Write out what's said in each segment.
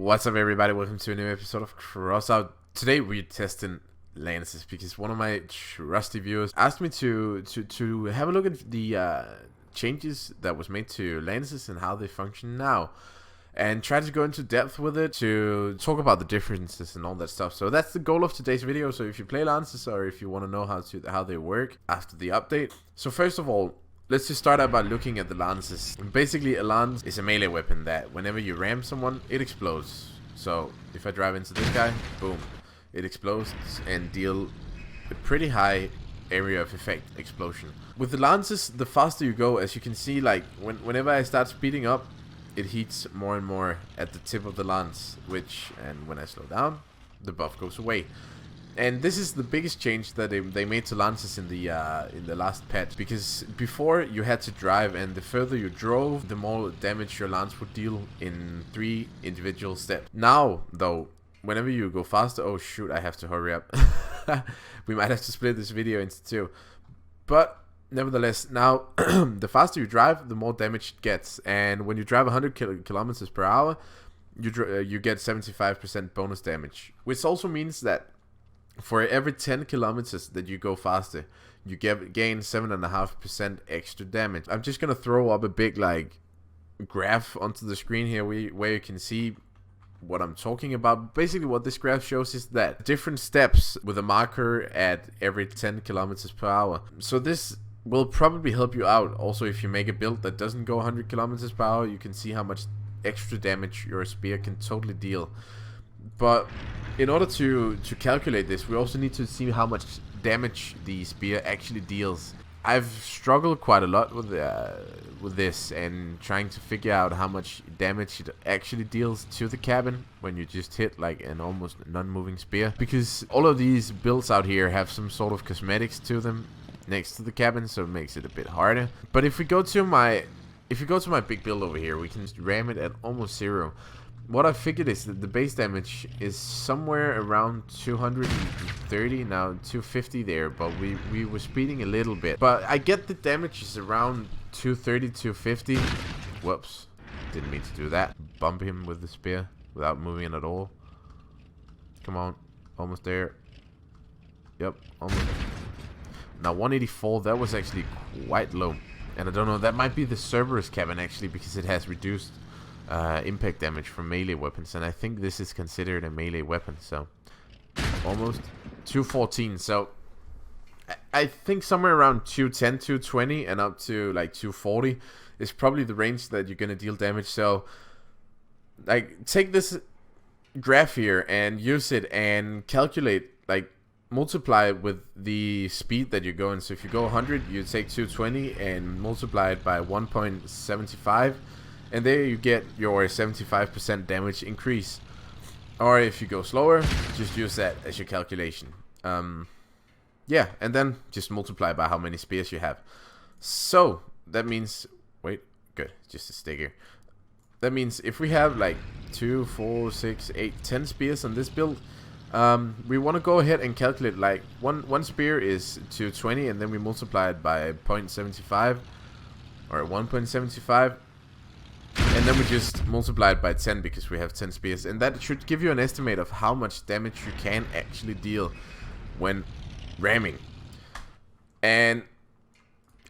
What's up, everybody? Welcome to a new episode of Crossout. Today we're testing lances because one of my trusty viewers asked me to have a look at the changes that was made to lances and how they function now, and try to go into depth with it to talk about the differences and all that stuff. So that's the goal of today's video. So if you play lances or if you want to know how they work after the update. So first of all, let's just start out by looking at the lances. Basically, a lance is a melee weapon that whenever you ram someone, it explodes. So if I drive into this guy, boom, it explodes and deal a pretty high area of effect explosion. With the lances, the faster you go, as you can see, like whenever I start speeding up, it heats more and more at the tip of the lance, and when I slow down, the buff goes away. And this is the biggest change that they made to lances in the last patch, because before you had to drive, and the further you drove, the more damage your lance would deal in 3 individual steps. Now, though, whenever you go faster, oh shoot, I have to hurry up. We might have to split this video into 2. But nevertheless, now the faster you drive, the more damage it gets. And when you drive 100 kilometers per hour, you get 75% bonus damage, which also means that for every 10 kilometers that you go faster, you gain 7.5% extra damage. I'm just gonna throw up a big graph onto the screen here where you can see what I'm talking about. Basically, what this graph shows is that different steps with a marker at every 10 kilometers per hour. So this will probably help you out. Also, if you make a build that doesn't go 100 kilometers per hour, you can see how much extra damage your spear can totally deal. But in order to calculate this, we also need to see how much damage the spear actually deals. I've struggled quite a lot with this and trying to figure out how much damage it actually deals to the cabin when you just hit like an almost non-moving spear, because all of these builds out here have some sort of cosmetics to them next to the cabin, so it makes it a bit harder. But if we go to my big build over here, we can just ram it at almost 0. What I figured is that the base damage is somewhere around 230, now 250 there, but we were speeding a little bit. But I get the damage is around 230, 250. Whoops, didn't mean to do that. Bump him with the spear without moving at all. Come on, almost there. Yep, almost. Now 184, that was actually quite low. And I don't know, that might be the Cerberus cabin actually, because it has reduced impact damage from melee weapons, and I think this is considered a melee weapon. So almost 214. So I think somewhere around 210, 220 and up to like 240 is probably the range that you're gonna deal damage. So like, take this graph here and use it and calculate, like multiply it with the speed that you're going. So if you go 100, you take 220 and multiply it by 1.75, and there you get your 75% damage increase. Or if you go slower, just use that as your calculation. Yeah, and then just multiply by how many spears you have. So that means, wait, good, just a sticker. That means if we have like 2, 4, 6, 8, 10 spears on this build, we want to go ahead and calculate like one spear is 220, and then we multiply it by 0.75 or 1.75. And then we just multiply it by 10 because we have 10 spears. And that should give you an estimate of how much damage you can actually deal when ramming. And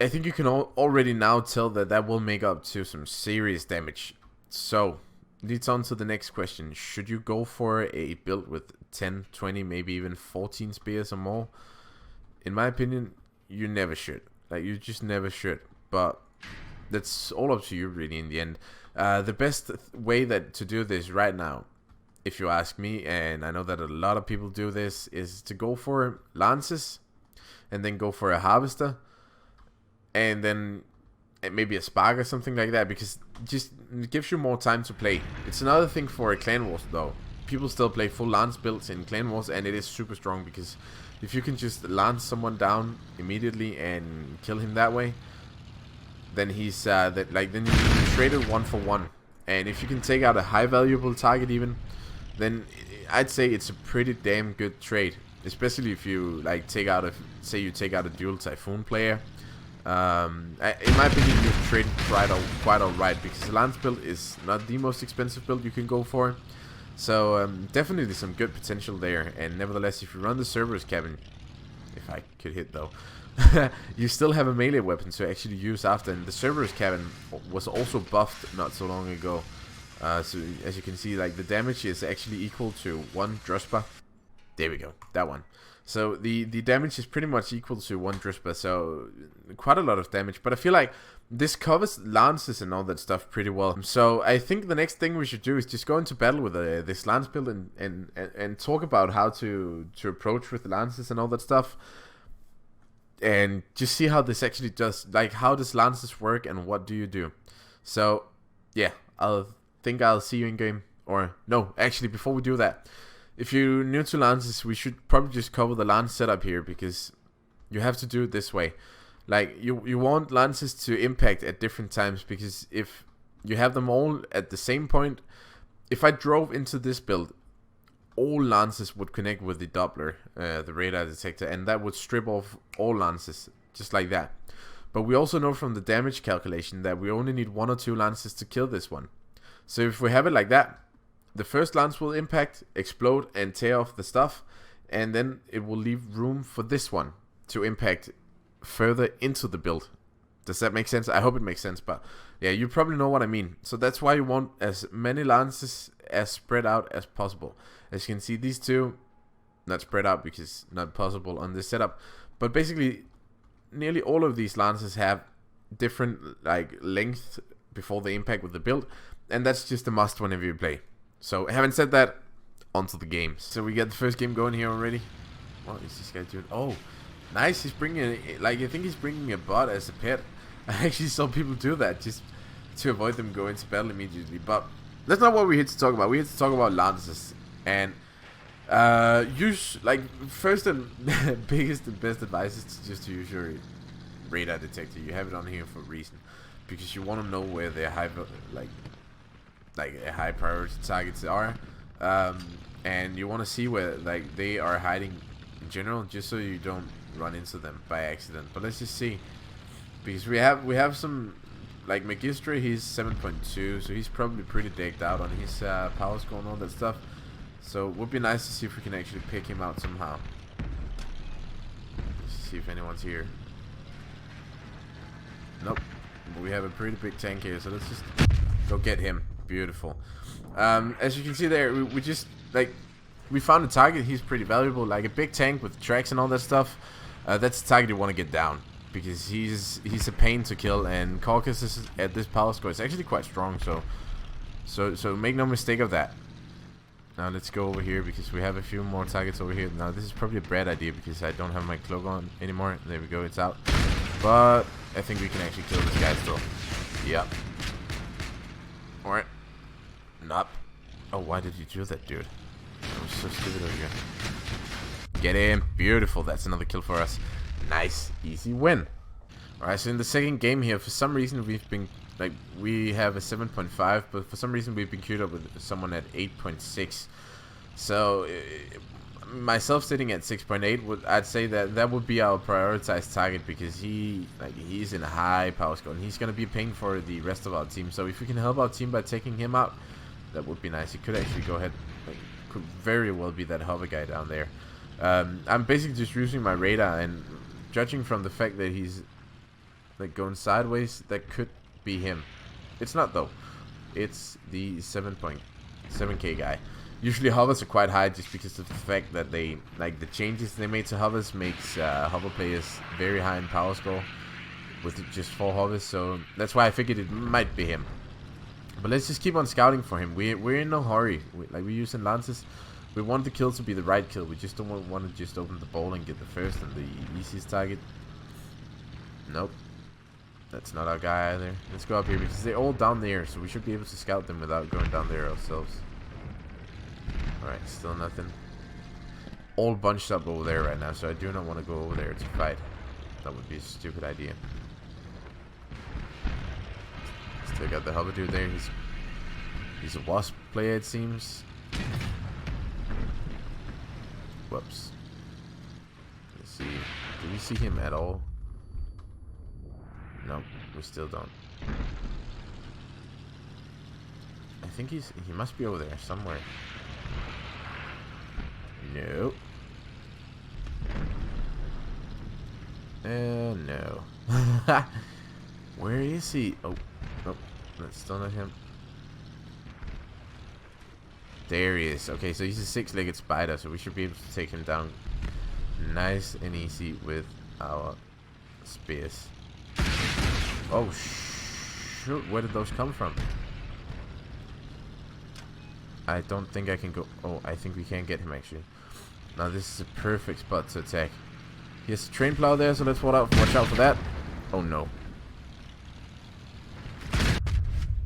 I think you can already now tell that will make up to some serious damage. So, leads on to the next question. Should you go for a build with 10, 20, maybe even 14 spears or more? In my opinion, you never should. Like, you just never should. But that's all up to you really in the end. The best way to do this right now, if you ask me, and I know that a lot of people do this, is to go for lances and then go for a harvester and then maybe a spark or something like that, because it gives you more time to play. It's another thing for a clan wars though. People still play full lance builds in clan wars, and it is super strong, because if you can just lance someone down immediately and kill him that way, then he's then you can trade it 1 for 1. And if you can take out a high valuable target even, then I'd say it's a pretty damn good trade. Especially if you like take out a dual Typhoon player. In my opinion, you've traded quite alright, because the lance build is not the most expensive build you can go for. So definitely some good potential there. And nevertheless, if you run the Cerberus cabin, if I could hit though, you still have a melee weapon to actually use after. And the Cerberus cabin was also buffed not so long ago. So as you can see, like the damage is actually equal to 1 Druspa. There we go, that one. So the damage is pretty much equal to 1 Druspa, so quite a lot of damage. But I feel like this covers lances and all that stuff pretty well. So I think the next thing we should do is just go into battle with this lance build and talk about how to approach with the lances and all that stuff. And just see how this actually does, like how does lances work and what do you do. So yeah, I'll see you in game. Or no, actually before we do that, if you're new to lances, we should probably just cover the lance setup here, because you have to do it this way. Like you want lances to impact at different times, because if you have them all at the same point, if I drove into this build, all lances would connect with the Doppler, the radar detector, and that would strip off all lances, just like that. But we also know from the damage calculation that we only need 1 or 2 lances to kill this one. So if we have it like that, the first lance will impact, explode, and tear off the stuff, and then it will leave room for this one to impact further into the build. Does that make sense? I hope it makes sense, but yeah, you probably know what I mean. So that's why you want as many lances as spread out as possible. As you can see, these two, not spread out because not possible on this setup, but basically nearly all of these lances have different like length before they impact with the build, and that's just a must whenever you play. So having said that, onto the games. So we get the first game going here already. What is this guy doing? Oh, nice. He's bringing, like, I think he's bringing a bot as a pet. I actually saw people do that just to avoid them going to battle immediately. But that's not what we're here to talk about. We're here to talk about lances. And use, like, first and biggest and best advice is just to use your radar detector. You have it on here for a reason, because you want to know where they're like high priority targets are, and you want to see where like they are hiding in general, just so you don't run into them by accident. But let's just see, because we have some, like Magistra, he's 7.2, so he's probably pretty decked out on his power score and all that stuff. So it would be nice to see if we can actually pick him out somehow. Let's see if anyone's here. Nope. We have a pretty big tank here, so let's just go get him. Beautiful. As you can see there, we just, like, we found a target. He's pretty valuable, like a big tank with tracks and all that stuff. That's the target you want to get down, because he's a pain to kill, and Caucus is at this power score is actually quite strong, so make no mistake of that. Now let's go over here, because we have a few more targets over here. Now this is probably a bad idea, because I don't have my cloak on anymore. There we go, it's out. But I think we can actually kill this guy still. Yep. Alright. Nope. Oh, why did you do that, dude? That was so stupid over here. Get in. Beautiful. That's another kill for us. Nice. Easy win. Alright, so in the second game here, for some reason we've been, like, we have a 7.5, but for some reason we've been queued up with someone at 8.6. So, myself sitting at 6.8, I'd say that would be our prioritized target, because he's in a high power score, and he's going to be a pain for the rest of our team. So if we can help our team by taking him out, that would be nice. He could actually go ahead, like, could very well be that hover guy down there. I'm basically just using my radar, and judging from the fact that he's like going sideways, that could be him. It's not though. It's the 7.7k guy. Usually hovers are quite high, just because of the fact that they, like, the changes they made to hovers makes hover players very high in power score with just 4 hovers. So that's why I figured it might be him. But let's just keep on scouting for him. We're in no hurry. We're using lances. We want the kill to be the right kill. We just don't want to just open the bowl and get the first and the easiest target. Nope. That's not our guy either. Let's go up here, because they're all down there, so we should be able to scout them without going down there ourselves. Alright, still nothing. All bunched up over there right now, so I do not want to go over there to fight. That would be a stupid idea. Still got the hover dude there. He's a wasp player, it seems. Whoops. Let's see. Do we see him at all? No, we still don't. I think he must be over there somewhere. No. No. Where is he? Oh, nope. That's still not him. There he is. Okay, so he's a six-legged spider, so we should be able to take him down nice and easy with our spears. Oh, shoot. Where did those come from? I don't think I can go. Oh, I think we can get him, actually. Now, this is a perfect spot to attack. He has a train plow there, so let's watch out for that. Oh, no.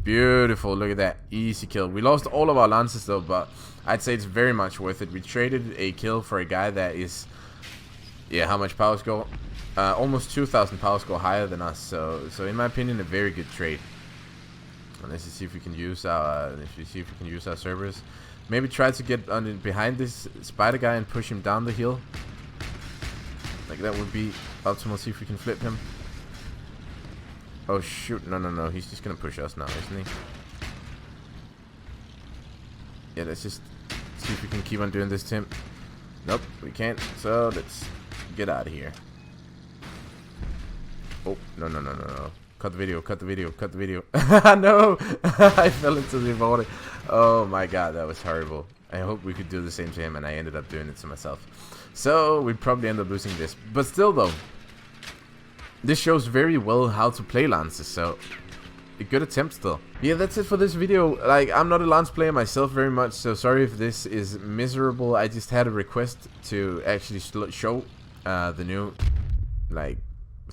Beautiful. Look at that. Easy kill. We lost all of our lances, though, but I'd say it's very much worth it. We traded a kill for a guy that is... Yeah, how much power score? Almost 2,000 power score higher than us. So in my opinion, a very good trade. And let's see if we can use our servers. Maybe try to get behind this spider guy and push him down the hill. Like that would be optimal. See if we can flip him. Oh shoot! No. He's just gonna push us now, isn't he? Yeah, let's just see if we can keep on doing this to him. Nope, we can't. So let's get out of here. Oh, no. Cut the video. No! I fell into the water. Oh my god, that was horrible. I hope we could do the same to him, and I ended up doing it to myself. So, we'd probably end up losing this. But still, though, this shows very well how to play lances, so a good attempt still. Yeah, that's it for this video. Like, I'm not a lance player myself very much, so sorry if this is miserable. I just had a request to actually show the new, like,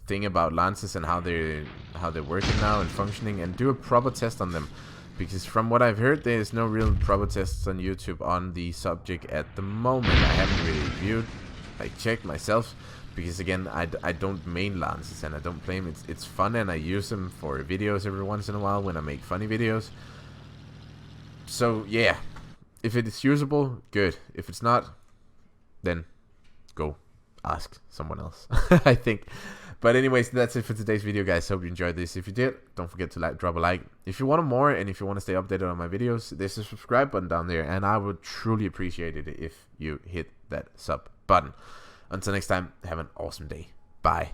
thing about lances and how they're working now and functioning, and do a proper test on them, because from what I've heard, there's no real proper tests on YouTube on the subject at the moment. I haven't really reviewed, like checked myself, because again, I don't main lances and I don't play them. It's fun and I use them for videos every once in a while when I make funny videos. So yeah, if it is usable, good. If it's not, then go ask someone else. I think. But anyways, that's it for today's video, guys. Hope you enjoyed this. If you did, don't forget to drop a like. If you want more and if you want to stay updated on my videos, there's a subscribe button down there, and I would truly appreciate it if you hit that sub button. Until next time, have an awesome day. Bye.